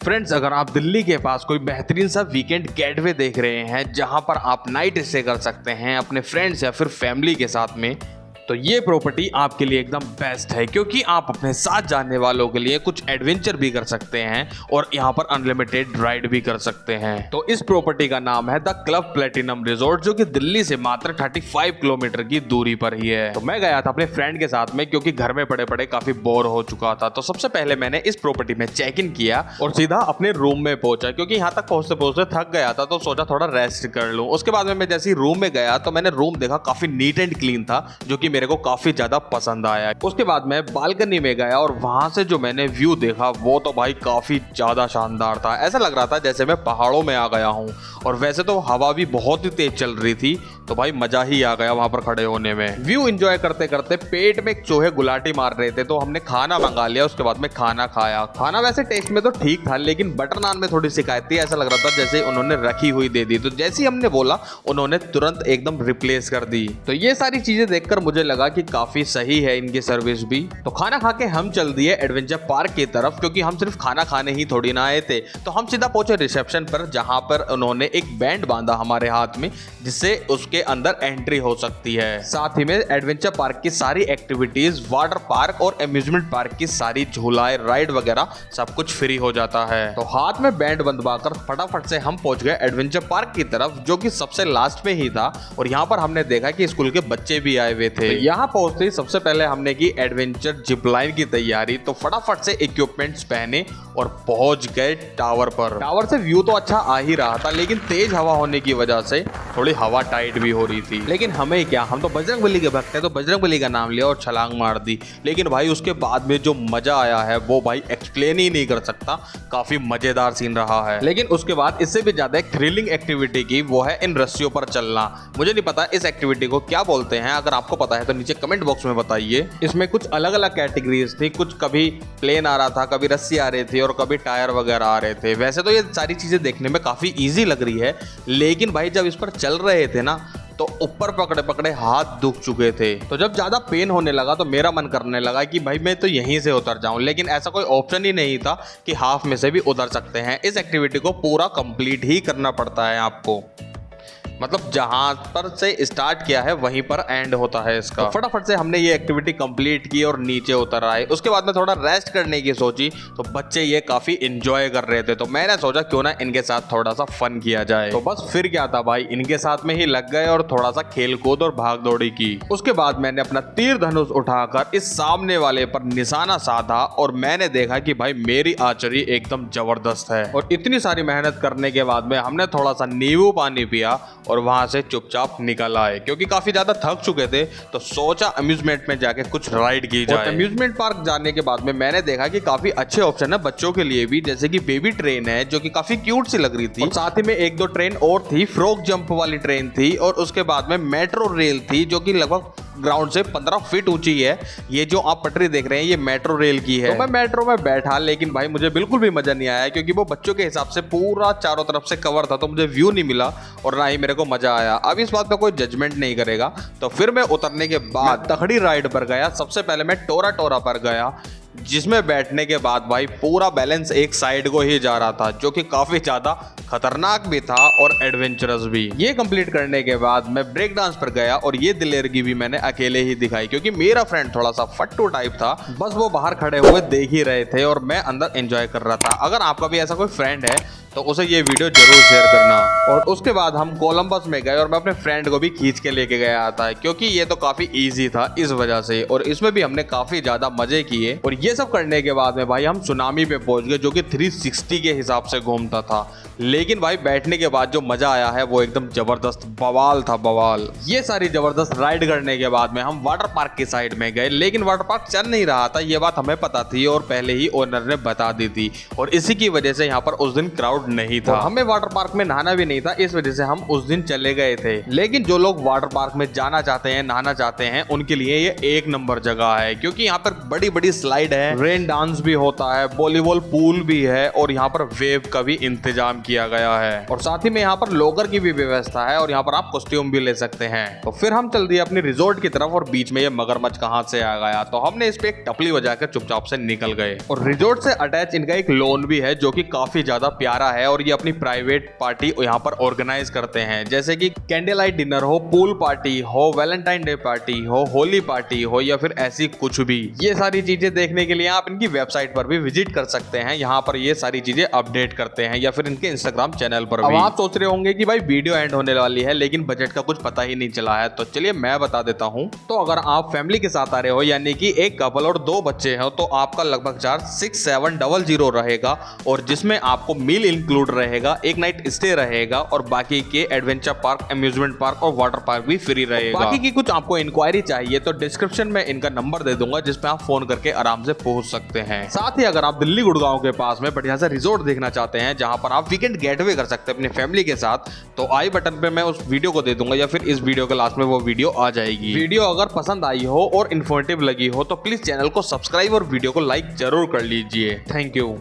Friends, अगर आप दिल्ली के पास कोई बेहतरीन सा वीकेंड गेटवे देख रहे हैं जहां पर आप नाइट स्टे कर सकते हैं अपने फ्रेंड्स या फिर फैमिली के साथ में, तो ये प्रॉपर्टी आपके लिए एकदम बेस्ट है, क्योंकि आप अपने साथ जाने वालों के लिए कुछ एडवेंचर भी कर सकते हैं और यहाँ पर अनलिमिटेड राइड भी कर सकते हैं। तो इस प्रॉपर्टी का नाम है द क्लब प्लेटिनम रिजॉर्ट, जो कि दिल्ली से मात्र 35 किलोमीटर की दूरी पर ही है। तो मैं गया था अपने फ्रेंड के साथ में, क्योंकि घर में पड़े पड़े काफी बोर हो चुका था। तो सबसे पहले मैंने इस प्रॉपर्टी में चेक इन किया और सीधा अपने रूम में पहुंचा, क्योंकि यहाँ तक पहुंचते पहुंचते थक गया था, तो सोचा थोड़ा रेस्ट कर लूं। उसके बाद में मैं जैसे ही रूम में गया तो मैंने रूम देखा, काफी नीट एंड क्लीन था, जो कि मेरे को काफी ज्यादा पसंद आया। उसके बाद मैं बालकनी में गया और वहां से जो मैंने व्यू देखा वो तो भाई काफी ज्यादा शानदार था। ऐसा लग रहा था जैसे मैं पहाड़ों में आ गया हूं। और वैसे तो हवा भी बहुत ही तेज चल रही थी, तो भाई मजा ही आ गया वहां पर खड़े होने में। व्यू एंजॉय करते करते पेट में चूहे गुलाटी मार रहे थे, तो हमने खाना मंगा लिया। उसके बाद में खाना खाया। खाना वैसे टेस्ट में तो ठीक था, लेकिन बटर नान में थोड़ी शिकायत थी। ऐसा लग रहा था जैसे उन्होंने रखी हुई दे दी, तो जैसे ही हमने बोला उन्होंने तुरंत एकदम रिप्लेस कर दी। तो ये सारी चीजें देखकर मुझे लगा कि काफी सही है इनकी सर्विस भी। तो खाना खा के हम चल दिए एडवेंचर पार्क की तरफ, क्योंकि हम सिर्फ खाना खाने ही थोड़ी ना आए थे। तो हम सीधा पहुंचे रिसेप्शन पर, जहां पर उन्होंने एक बैंड बांधा हमारे हाथ में, जिससे उसके अंदर एंट्री हो सकती है। साथ ही में एडवेंचर पार्क की सारी एक्टिविटीज, वाटर पार्क और अम्यूजमेंट पार्क की सारी झूलाएं, राइड वगैरह सब कुछ फ्री हो जाता है। तो हाथ में बैंड बंधवाकर फटाफट से हम पहुंच गए एडवेंचर पार्क की तरफ, जो कि सबसे लास्ट में ही था। और यहाँ पर हमने देखा कि स्कूल के बच्चे भी आए हुए थे। तो यहाँ पहुंचते ही सबसे पहले हमने की एडवेंचर जिप लाइन की तैयारी। तो फटाफट से इक्विपमेंट्स पहने और पहुंच गए टावर पर। टावर से व्यू तो अच्छा आ ही रहा था, लेकिन तेज हवा होने की वजह से थोड़ी हवा टाइट भी हो रही थी। लेकिन हमें क्या, हम तो बजरंगबली के भक्त हैं, तो बजरंगबली का नाम लिया और छलांग मार दी। लेकिन भाई उसके बाद में जो मजा आया है वो भाई एक्सप्लेन ही नहीं कर सकता। काफी मजेदार सीन रहा है। लेकिन उसके बाद इससे भी ज्यादा एक थ्रिलिंग एक्टिविटी की, वो है इन रस्सियों पर चलना। मुझे नहीं पता इस एक्टिविटी को क्या बोलते हैं, अगर आपको पता है तो नीचे कमेंट बॉक्स में बताइए। इसमें कुछ अलग अलग कैटेगरीज थी, कुछ कभी प्लेन आ रहा था, कभी रस्सी आ रही थी और कभी टायर वगैरह आ रहे थे। वैसे तो ये सारी चीजें देखने में काफी इजी लग रही है, लेकिन भाई जब इस पर चल रहे थे ना, तो ऊपर पकड़े पकड़े हाथ दुख चुके थे। तो जब ज्यादा पेन होने लगा तो मेरा मन करने लगा कि भाई मैं तो यहीं से उतर जाऊं, लेकिन ऐसा कोई ऑप्शन ही नहीं था कि हाफ में से भी उतर सकते हैं। इस एक्टिविटी को पूरा कंप्लीट ही करना पड़ता है आपको, मतलब जहां पर से स्टार्ट किया है वहीं पर एंड होता है इसका। तो फटाफट से हमने ये एक्टिविटी कंप्लीट की और नीचे उतर आए। उसके बाद में थोड़ा रेस्ट करने की सोची, तो बच्चे ये काफी एंजॉय कर रहे थे, तो मैंने सोचा क्यों ना इनके साथ थोड़ा सा फन किया जाए। तो बस फिर क्या था भाई, इनके साथ में ही लग गए और थोड़ा सा खेल कूद और भाग दौड़ी की। उसके बाद मैंने अपना तीर धनुष उठाकर इस सामने वाले पर निशाना साधा और मैंने देखा कि भाई मेरी आर्चरी एकदम जबरदस्त है। और इतनी सारी मेहनत करने के बाद में हमने थोड़ा सा नींबू पानी पिया और वहां से चुपचाप निकल आए, क्योंकि काफी ज्यादा थक चुके थे। तो सोचा अम्यूजमेंट में जाके कुछ राइड की जाए। अम्यूजमेंट पार्क जाने के बाद में मैंने देखा कि काफी अच्छे ऑप्शन है बच्चों के लिए भी, जैसे कि बेबी ट्रेन है जो कि काफी क्यूट सी लग रही थी। और साथ ही में एक दो ट्रेन और थी, फ्रॉग जंप वाली ट्रेन थी, और उसके बाद में मेट्रो रेल थी, जो कि लगभग ग्राउंड से 15 फीट ऊंची है। ये जो आप पटरी देख रहे हैं ये मेट्रो रेल की है। तो मैं मेट्रो में बैठा, लेकिन भाई मुझे बिल्कुल भी मजा नहीं आया, क्योंकि वो बच्चों के हिसाब से पूरा चारों तरफ से कवर था, तो मुझे व्यू नहीं मिला और ना ही मेरे को मजा आया। अब इस बात पे कोई जजमेंट नहीं करेगा। तो फिर मैं उतरने के बाद तखड़ी राइड पर गया। सबसे पहले मैं टोरा टोरा पर गया, जिसमें बैठने के बाद भाई पूरा बैलेंस एक साइड को ही जा रहा था, जो कि काफी ज्यादा खतरनाक भी था और एडवेंचरस भी। ये कंप्लीट करने के बाद मैं ब्रेक डांस पर गया और ये दिलेरगी भी मैंने अकेले ही दिखाई, क्योंकि मेरा फ्रेंड थोड़ा सा फट्टू टाइप था। बस वो बाहर खड़े हुए देख ही रहे थे और मैं अंदर एंजॉय कर रहा था। अगर आपका भी ऐसा कोई फ्रेंड है तो उसे ये वीडियो जरूर शेयर करना। और उसके बाद हम कोलंबस में गए और मैं अपने फ्रेंड को भी खींच के लेके गया था, क्योंकि ये तो काफी इजी था इस वजह से, और इसमें भी हमने काफी ज्यादा मजे किए। और ये सब करने के बाद में भाई हम सुनामी पे पहुंच गए, जो कि 360 के हिसाब से घूमता था। लेकिन भाई बैठने के बाद जो मजा आया है वो एकदम जबरदस्त बवाल था, बवाल। ये सारी जबरदस्त राइड करने के बाद में हम वाटर पार्क की साइड में गए, लेकिन वाटर पार्क चल नहीं रहा था। ये बात हमें पता थी और पहले ही ओनर ने बता दी थी, और इसी की वजह से यहाँ पर उस दिन क्राउड अलाउड नहीं था। हमें वाटर पार्क में नहाना भी नहीं था, इस वजह से हम उस दिन चले गए थे। लेकिन जो लोग वाटर पार्क में जाना चाहते हैं, नहाना चाहते हैं, उनके लिए ये एक नंबर जगह है, क्योंकि यहाँ पर बड़ी बड़ी स्लाइड है, रेन डांस भी होता है, वॉलीबॉल पूल भी है और यहाँ पर वेव का भी इंतजाम किया गया है और साथ ही में यहाँ पर लॉकर की भी व्यवस्था है और यहाँ पर आप कॉस्ट्यूम भी ले सकते हैं। तो फिर हम चल दिए अपनी रिजॉर्ट की तरफ और बीच में ये मगरमच्छ कहां से आ गया, तो हमने इस पे एक टपली बजाकर चुपचाप से निकल गए। और रिजॉर्ट से अटैच इनका एक लॉन भी है जो कि काफी ज्यादा प्यारा है और ये अपनी प्राइवेट पार्टी यहाँ पर ऑर्गेनाइज करते हैं, जैसे कि कैंडल लाइट डिनर हो, पूल पार्टी हो, वैलेंटाइन डे पार्टी हो, होली पार्टी हो या फिर ऐसी कुछ भी। ये सारी चीजें देखने के लिए आप इनकी वेबसाइट पर भी विजिट कर सकते हैं, यहाँ पर ये सारी चीजें अपडेट करते हैं या फिर इनके इंस्टाग्राम चैनल पर भी। आप सोच रहे होंगे कि भाई वीडियो एंड होने वाली है लेकिन बजट का कुछ पता ही नहीं चला है, तो चलिए मैं बता देता हूं। तो अगर आप फैमिली के साथ आ रहे हो यानी कि एक कपल और 2 बच्चे हो तो आपका लगभग चार्ज 6700 रहेगा और जिसमें आपको मील इंक्लूड रहेगा, एक नाइट स्टे रहेगा और बाकी के एडवेंचर पार्क, अम्यूजमेंट पार्क और वाटर पार्क भी फ्री रहेगा। बाकी की कुछ आपको इंक्वायरी चाहिए तो डिस्क्रिप्शन में इनका नंबर दे दूंगा जिसपे आप फोन करके आराम से पहुंच सकते हैं। साथ ही अगर आप दिल्ली गुड़गांव के पास में बढ़िया सा रिजॉर्ट देखना चाहते हैं जहां पर आप वीकेंड गेटवे कर सकते हैं अपनी फैमिली के साथ, तो आई बटन पे मैं उस वीडियो को दे दूंगा या फिर इस वीडियो के लास्ट में वो वीडियो आ जाएगी। वीडियो अगर पसंद आई हो और इन्फॉर्मेटिव लगी हो तो प्लीज चैनल को सब्सक्राइब और वीडियो को लाइक जरूर कर लीजिए। Thank you.